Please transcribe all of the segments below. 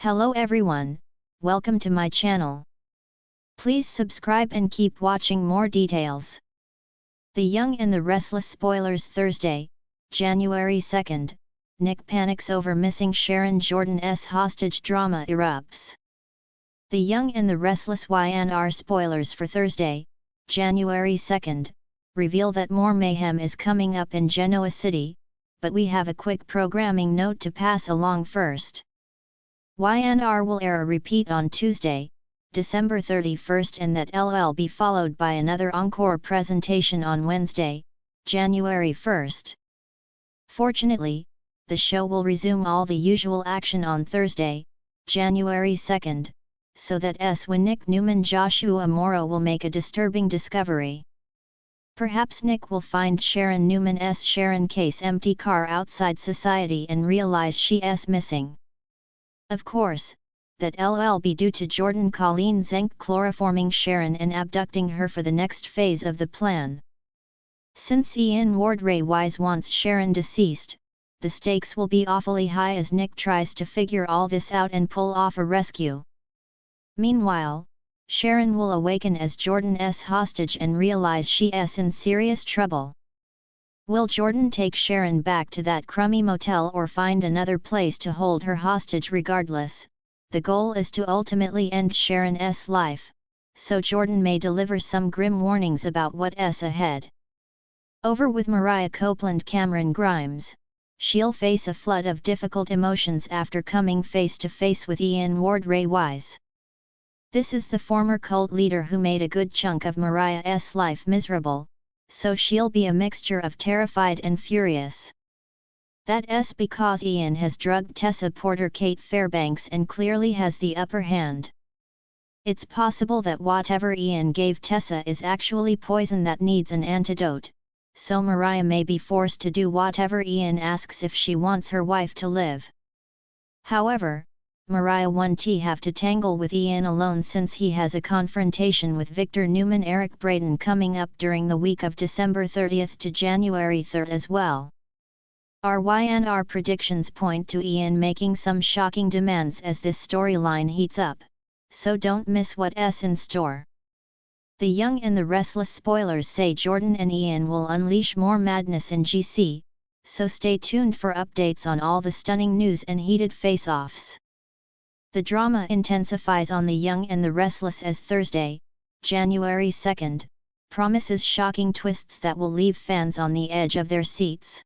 Hello everyone, welcome to my channel. Please subscribe and keep watching more details. The Young and the Restless spoilers. Thursday, January 2nd, Nick panics over missing Sharon. Jordan's hostage drama erupts. The Young and the Restless YNR spoilers for Thursday, January 2nd, reveal that more mayhem is coming up in Genoa City, but we have a quick programming note to pass along first. YNR will air a repeat on Tuesday, December 31st, and that will be followed by another encore presentation on Wednesday, January 1st. Fortunately, the show will resume all the usual action on Thursday, January 2nd, so that when Nick Newman Joshua Morrow will make a disturbing discovery. Perhaps Nick will find Sharon Newman's Sharon case empty car outside society and realize she's missing. Of course, that will be due to Jordan Colleen Zenk chloroforming Sharon and abducting her for the next phase of the plan. Since Ian Wardray Wise wants Sharon deceased, the stakes will be awfully high as Nick tries to figure all this out and pull off a rescue. Meanwhile, Sharon will awaken as Jordan's hostage and realize she's in serious trouble. Will Jordan take Sharon back to that crummy motel or find another place to hold her hostage? Regardless, the goal is to ultimately end Sharon's life, so Jordan may deliver some grim warnings about what's ahead. Over with Mariah Copeland. Cameron Grimes, she'll face a flood of difficult emotions after coming face to face with Ian Wardray Wise. This is the former cult leader who made a good chunk of Mariah's life miserable, so she'll be a mixture of terrified and furious. That's because Ian has drugged Tessa Porter Kate Fairbanks and clearly has the upper hand. It's possible that whatever Ian gave Tessa is actually poison that needs an antidote, so Mariah may be forced to do whatever Ian asks if she wants her wife to live. However, Mariah won't have to tangle with Ian alone, since he has a confrontation with Victor Newman Eric Braden coming up during the week of December 30th to January 3rd as well. Our YNR predictions point to Ian making some shocking demands as this storyline heats up, so don't miss what's in store. The Young and the Restless spoilers say Jordan and Ian will unleash more madness in GC, so stay tuned for updates on all the stunning news and heated face-offs. The drama intensifies on The Young and the Restless as Thursday, January 2nd, promises shocking twists that will leave fans on the edge of their seats.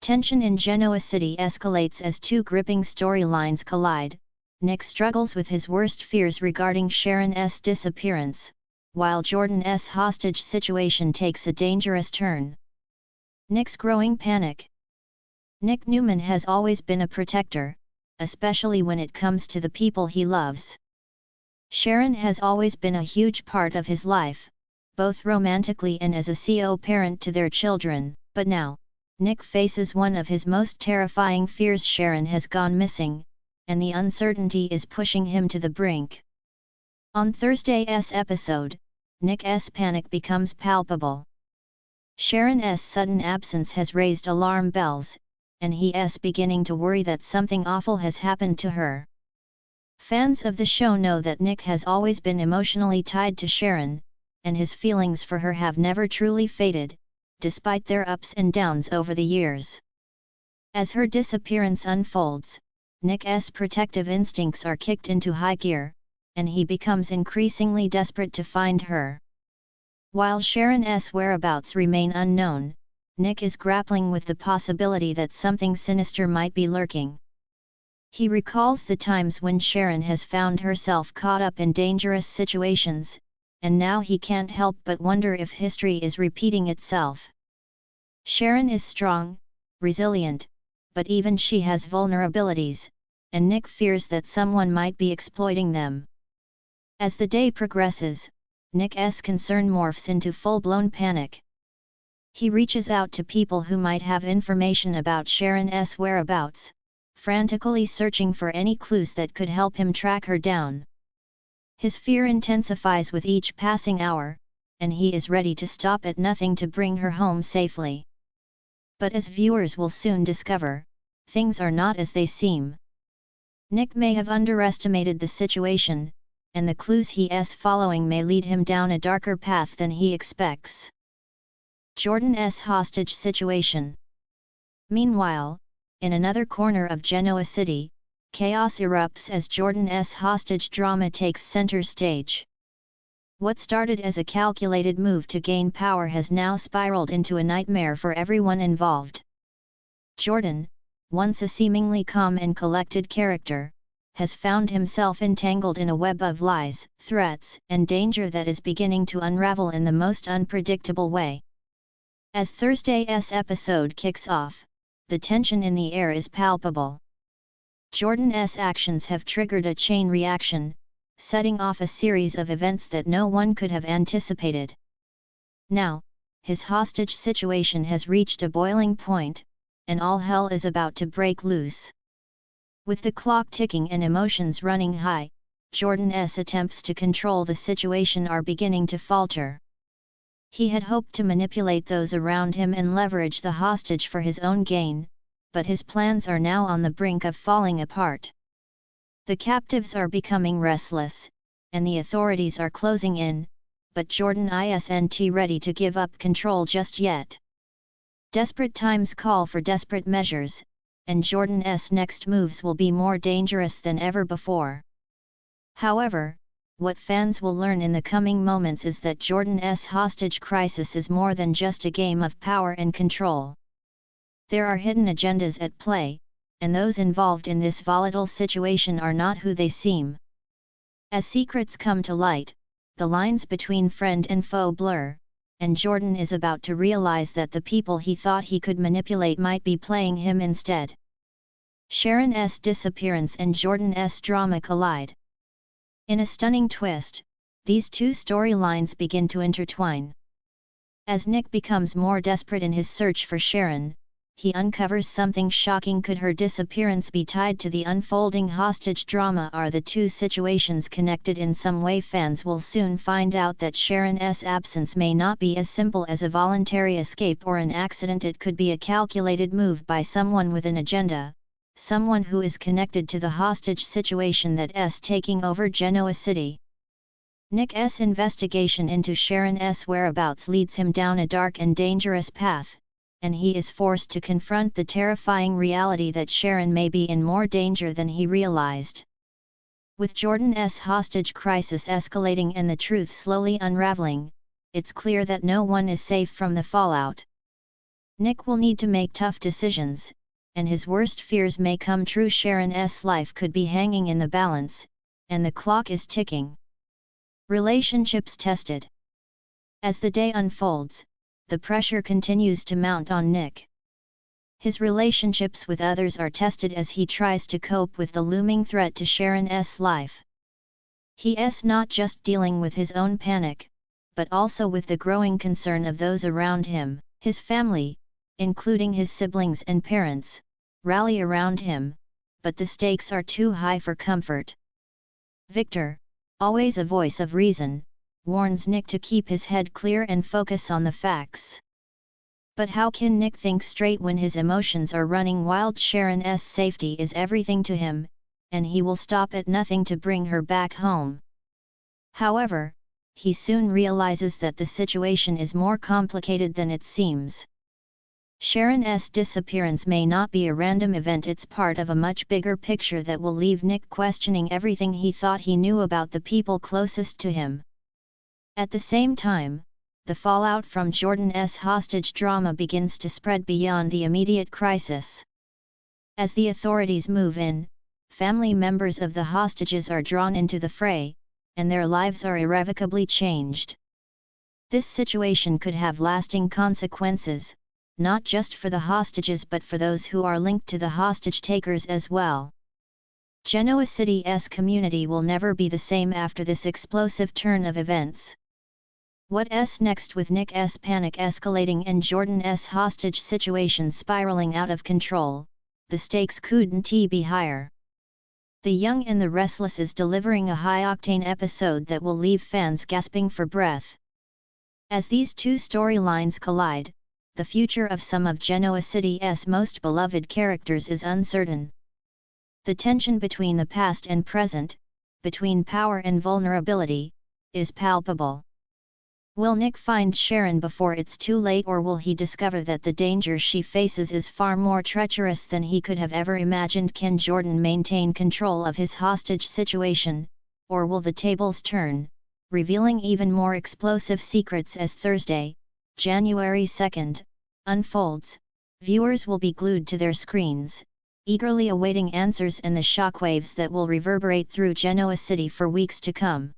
Tension in Genoa City escalates as two gripping storylines collide. Nick struggles with his worst fears regarding Sharon's disappearance, while Jordan's hostage situation takes a dangerous turn. Nick's growing panic. Nick Newman has always been a protector, especially when it comes to the people he loves. Sharon has always been a huge part of his life, both romantically and as a co-parent to their children, but now, Nick faces one of his most terrifying fears: Sharon has gone missing, and the uncertainty is pushing him to the brink. On Thursday's episode, Nick's panic becomes palpable. Sharon's sudden absence has raised alarm bells, and he's beginning to worry that something awful has happened to her. Fans of the show know that Nick has always been emotionally tied to Sharon, and his feelings for her have never truly faded, despite their ups and downs over the years. As her disappearance unfolds, Nick's protective instincts are kicked into high gear, and he becomes increasingly desperate to find her. While Sharon's whereabouts remain unknown, Nick is grappling with the possibility that something sinister might be lurking. He recalls the times when Sharon has found herself caught up in dangerous situations, and now he can't help but wonder if history is repeating itself. Sharon is strong, resilient, but even she has vulnerabilities, and Nick fears that someone might be exploiting them. As the day progresses, Nick's concern morphs into full-blown panic. He reaches out to people who might have information about Sharon's whereabouts, frantically searching for any clues that could help him track her down. His fear intensifies with each passing hour, and he is ready to stop at nothing to bring her home safely. But as viewers will soon discover, things are not as they seem. Nick may have underestimated the situation, and the clues he's following may lead him down a darker path than he expects. Jordan's hostage situation. Meanwhile, in another corner of Genoa City, chaos erupts as Jordan's hostage drama takes center stage. What started as a calculated move to gain power has now spiraled into a nightmare for everyone involved. Jordan, once a seemingly calm and collected character, has found himself entangled in a web of lies, threats, and danger that is beginning to unravel in the most unpredictable way. As Thursday's episode kicks off, the tension in the air is palpable. Jordan's actions have triggered a chain reaction, setting off a series of events that no one could have anticipated. Now, his hostage situation has reached a boiling point, and all hell is about to break loose. With the clock ticking and emotions running high, Jordan's attempts to control the situation are beginning to falter. He had hoped to manipulate those around him and leverage the hostage for his own gain, but his plans are now on the brink of falling apart. The captives are becoming restless, and the authorities are closing in, but Jordan isn't ready to give up control just yet. Desperate times call for desperate measures, and Jordan's next moves will be more dangerous than ever before. However, what fans will learn in the coming moments is that Jordan's hostage crisis is more than just a game of power and control. There are hidden agendas at play, and those involved in this volatile situation are not who they seem. As secrets come to light, the lines between friend and foe blur, and Jordan is about to realize that the people he thought he could manipulate might be playing him instead. Sharon's disappearance and Jordan's drama collide. In a stunning twist, these two storylines begin to intertwine. As Nick becomes more desperate in his search for Sharon, he uncovers something shocking. Could her disappearance be tied to the unfolding hostage drama? Are the two situations connected in some way? Fans will soon find out that Sharon's absence may not be as simple as a voluntary escape or an accident. It could be a calculated move by someone with an agenda, someone who is connected to the hostage situation that's taking over Genoa City. Nick's investigation into Sharon's whereabouts leads him down a dark and dangerous path, and he is forced to confront the terrifying reality that Sharon may be in more danger than he realized. With Jordan's hostage crisis escalating and the truth slowly unraveling, it's clear that no one is safe from the fallout. Nick will need to make tough decisions, and his worst fears may come true. Sharon's life could be hanging in the balance, and the clock is ticking. Relationships tested. As the day unfolds, the pressure continues to mount on Nick. His relationships with others are tested as he tries to cope with the looming threat to Sharon's life. He's not just dealing with his own panic, but also with the growing concern of those around him. His family, including his siblings and parents, rally around him, but the stakes are too high for comfort. Victor, always a voice of reason, warns Nick to keep his head clear and focus on the facts. But how can Nick think straight when his emotions are running wild? Sharon's safety is everything to him, and he will stop at nothing to bring her back home. However, he soon realizes that the situation is more complicated than it seems. Sharon's disappearance may not be a random event. It's part of a much bigger picture that will leave Nick questioning everything he thought he knew about the people closest to him. At the same time, the fallout from Jordan's hostage drama begins to spread beyond the immediate crisis. As the authorities move in, family members of the hostages are drawn into the fray, and their lives are irrevocably changed. This situation could have lasting consequences, not just for the hostages but for those who are linked to the hostage takers as well. Genoa City's community will never be the same after this explosive turn of events. What's next? With Nick's panic escalating and Jordan's hostage situation spiraling out of control, the stakes couldn't be higher. The Young and the Restless is delivering a high-octane episode that will leave fans gasping for breath. As these two storylines collide, the future of some of Genoa City's most beloved characters is uncertain. The tension between the past and present, between power and vulnerability, is palpable. Will Nick find Sharon before it's too late, or will he discover that the danger she faces is far more treacherous than he could have ever imagined? Can Jordan maintain control of his hostage situation, or will the tables turn, revealing even more explosive secrets as Thursday, January 2nd, unfolds? Viewers will be glued to their screens, eagerly awaiting answers and the shockwaves that will reverberate through Genoa City for weeks to come.